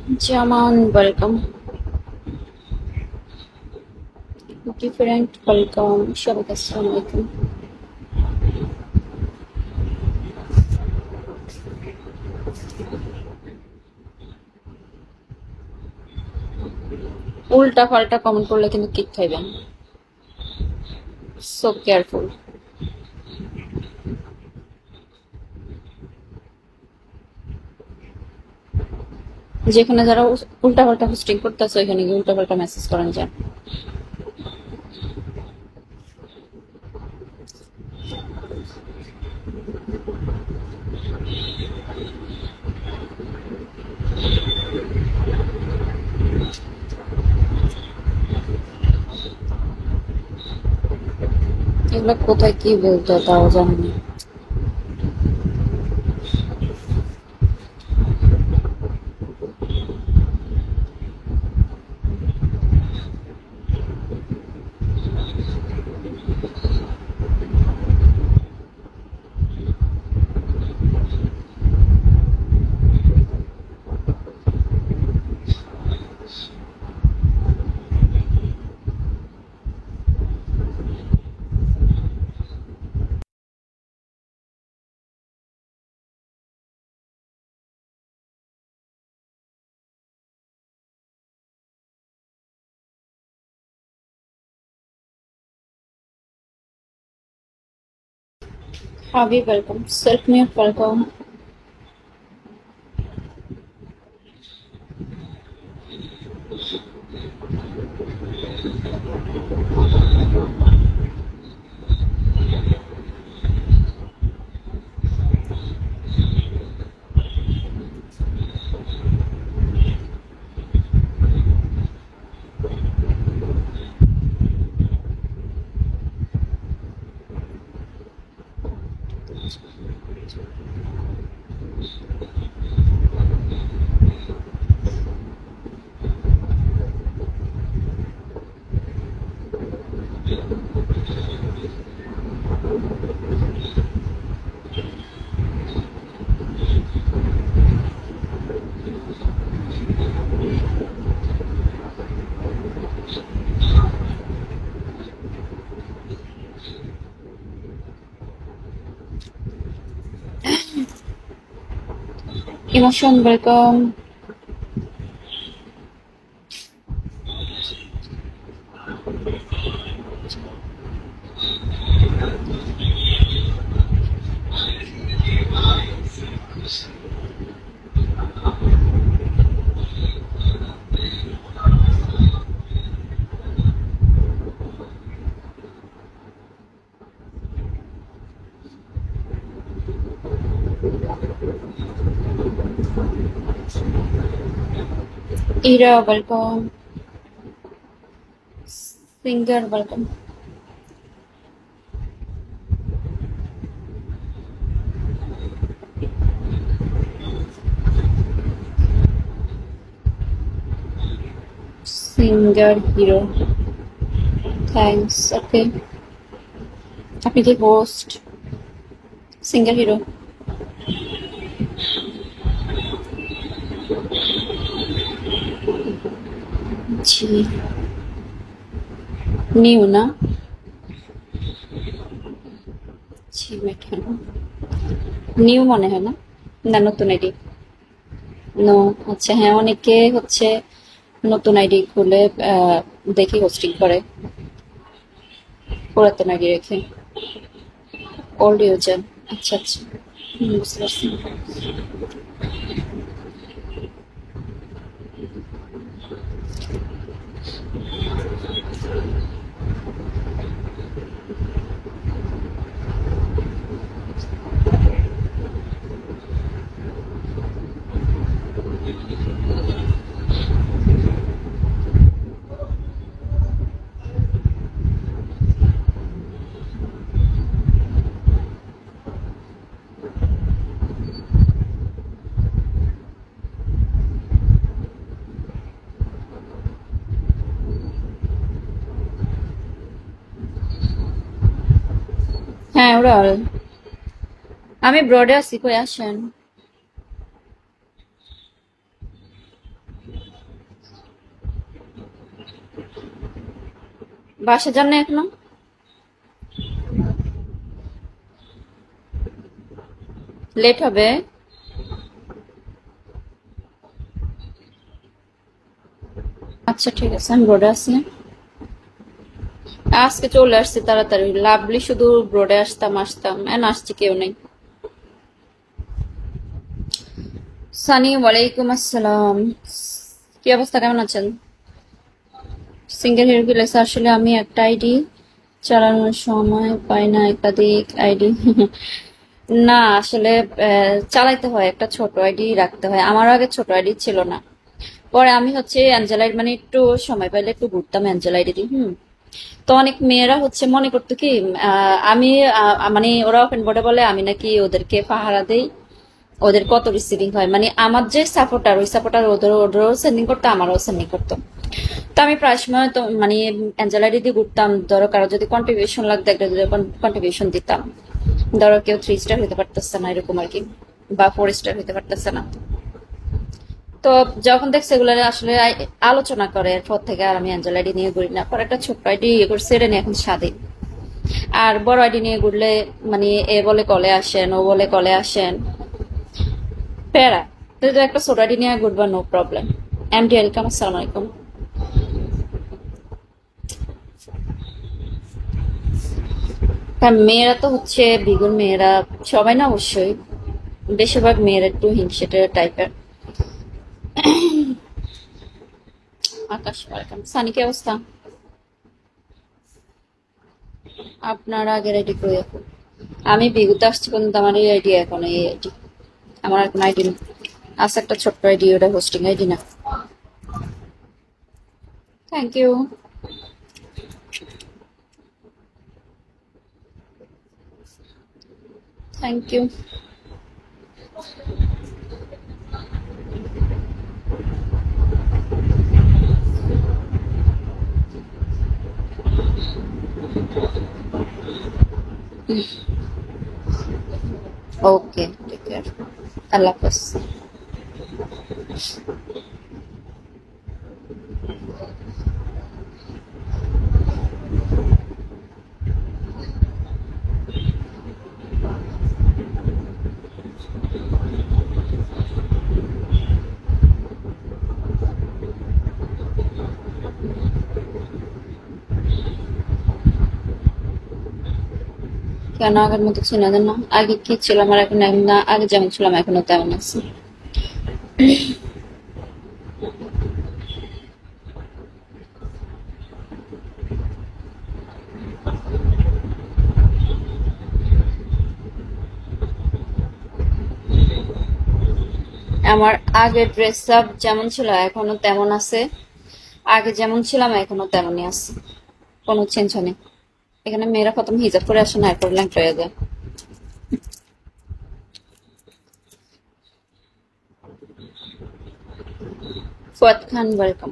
Jaman, welcome. Different, welcome. Shabbat Assalamu alaikum. উল্টা পাল্টা comment করলে কিন্তু কিক খাইবেন, সো কেয়ারফুল। যেখানে যারা উল্টা পাল্টা হোস্টিং করতেছে ওইখানে গিয়ে উল্টা পাল্টা মেসেজ করেন যান। এগুলো কোথায় কি বলতে হয় তাও জানি না। Habib, welcome. Self-mute, welcome. Emotion, welcome. Ira, welcome. Singer, welcome. Singer, hero. Thanks. Okay. আপনি কি হোস্ট? Singer hero. জি, নিউ না? জি, মেটানো নিউ মনে হয় না, না নতুন আইডি? নো, আচ্ছা হ্যাঁ, অনেকে হচ্ছে নতুন আইডি খুলে দেখি হোস্টিং করে, পুরাতন আইডি রেখে। ওল্ড ইউজার, আচ্ছা আচ্ছা, বুঝতে পারছি। হ্যাঁ ওরা, আমি ব্রডে আছি, কই আসেন। বাসা যান না এখনো? লেট হবে? আচ্ছা ঠিক আছে, আমি রোডে আছি। আজকে চলে আসছি তাড়াতাড়ি, লাভলি শুধু রোডে আসতাম আসতাম, এখন আসছি কেউ নেই। সানি ওয়ালাইকুম আসসালাম। কি অবস্থা, কেমন আছেন? সিঙ্গেল হেয়ার কি লেখা? আসলে আমি একটা আইডি চালানোর সময় পাই না, একাধিক আইডি। না আসলে চালাইতে হয়, একটা ছোট আইডি রাখতে হয়। আমারও আগে ছোট আইডি ছিল না, পরে আমি হচ্ছে অ্যাঞ্জেলাইড মানে একটু সময় পাইলে একটু ঘুরতাম অ্যাঞ্জেলাইডি দিয়ে। তো অনেক মেয়েরা হচ্ছে মনে করতো কি আমি মানে ওরা ওপেন বোর্ডে বলে আমি নাকি ওদেরকে পাহারা দেই, ওদের কত রিসিভিং হয়, মানে আমার যে সাপোর্টার ওই সাপোর্টার ওদেরও সেন্ডিং করতো, আমারও সেন্ডিং করতো। তো আমি প্রায় সময় তো মানে অ্যাঞ্জেলাইডি দিয়ে ঘুরতাম, ধরো কারো যদি কন্ট্রিবিউশন লাগতো একটা যদি কন্ট্রিবিউশন দিতাম, ধরো কেউ 3 স্টার হইতে পারতেছে না এরকম আর কি, বা 4 স্টার হইতে পারতেছে না। তো যখন দেখছে এগুলো আসলে আলোচনা করে, এরপর থেকে আর আমি অ্যাঞ্জেল আইডি নিয়ে ঘুরি না। পর একটা ছোট্ট আইডি ইয়ে করছে, এটা নিয়ে এখন স্বাধীন। আর বড় আইডি নিয়ে ঘুরলে মানে এ বলে কলে আসেন, ও বলে কলে আসেন, প্যারা। তো একটা ছোট আইডি নিয়ে ঘুরবা, নো প্রবলেম। এমডি ওয়েলকাম, আসসালামু আলাইকুম। কারণ মেয়েরা তো হচ্ছে বিগুর মেয়েরা, সবাই না অবশ্যই, বেশিরভাগ মেয়েরা একটু হিংসেটে টাইপের। আকাশ ওয়েলকাম। সানি কি অবস্থা? আপনার আগের আইডি করে এখন আমি বিগুতে আসছি, কিন্তু আমার এই আইডি এখন এই আইডি, আমার এখন আইডি না। আছে একটা ছোট্ট আইডি, ওটা হোস্টিং আইডি না। Thank you. Thank you. Okay, take care. Allah হাফেজ। কেন আগের মতো চিনা দেন না? আগে কি ছিলাম আর এখন না, আগে যেমন ছিলাম এখনো তেমন আছি। আমার আগের ড্রেস আপ যেমন ছিল এখনো তেমন আছে, আগে যেমন ছিলাম এখনো তেমনই আছে, কোনো চেঞ্জ হয়নি। এখানে মেয়েরা প্রথম হিজাব করে আসে না, এরপর ল্যাংট হয়ে যায়। ফুয়াদ খান ওয়েলকাম।